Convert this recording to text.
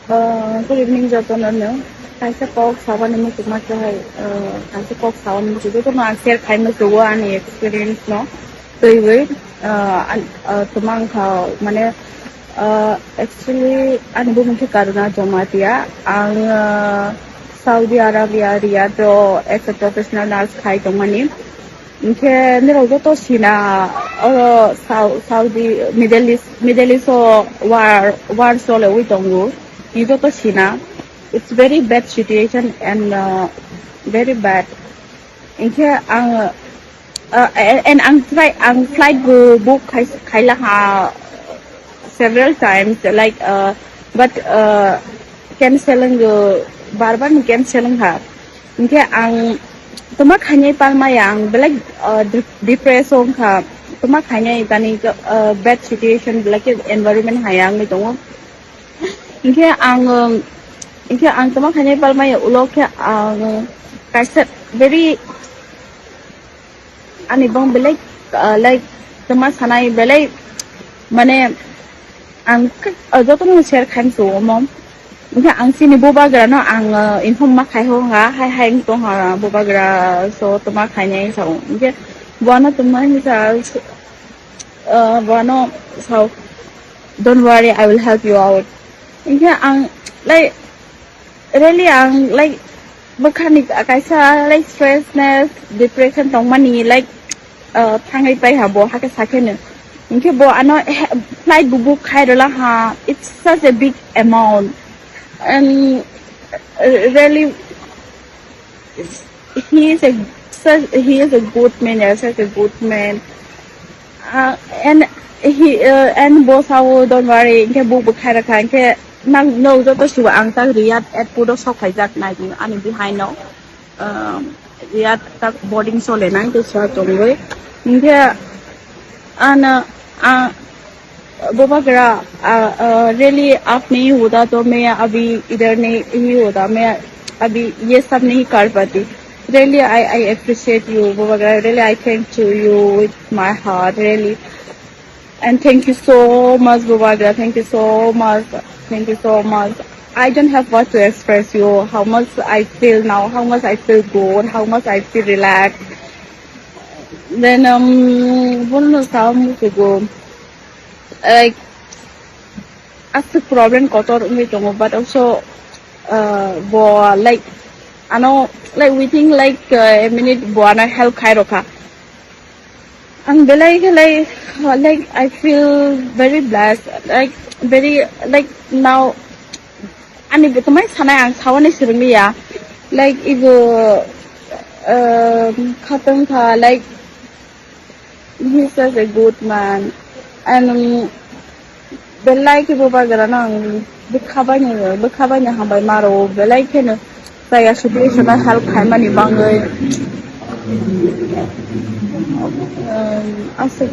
Good evening, gentlemen. I say kok sawan ni cuma cahai. I say kok sawan ni juga tu nak share kind of one experience no. So itu, tumang kau mana actually anu mungkin Karuna Jamatia, ang Saudi Arabia Riyadh as a professional nurse khai Tongmani. Mungkin ni orang tu China, Saudi Middle East war sole ui Tonggu. Itu to China. It's very bad situation and very bad. Inke and ang flight book kaila ha several times like but canceling barban canceling ha. Inke ang tumak hanya palma yang like depression ka tumak hanya tani bad situation like environment hayang itu. Inke ang tumak hanya palma ya ulok ya ang kaisa very ani bang belai like tumak sanai belai mane ang joto mo share kan so mom. Inke ang sini Bubagra no ang inform makai ho nga hai to ha Bubagra so tumak hanya so inke buana tumak sa buano so don't worry I will help you out. Inke ang like really ang like mechanic kaisa like stressness depression Tongmani like thangai pai ha bo ha ka sakhen inke bo ano flight book khai dola ha it's such a big amount and really he is a good man such a good man and he and both how don't worry inke book khai ra khai inke nang no to siwa ang ta Riyadh at puro Sokpainai na ani behind no Riyadh ta boarding sole na to sa tongwe india ana Bubagra really आप नहीं होता तो मैं अभी इधर नहीं होता मैं अभी ये सब नहीं कर पाती really I appreciate you Bubagra really I thank you with my heart really and thank you so much Bubagra thank you so much. Thank you so much. I don't have what to express you how much I feel now, how much I feel good, how much I feel relaxed. Then one time ago, like as the problem kotor but also like I know like we think like a minute buana help kairoka. And like I feel very blessed like very like now ani betumai sana ang sawan ni sirmiya like if khatang tha like he's such a good man and the like Bubagra nang bekhabanya hambai maro the like no saya situation help khai mani bangai asik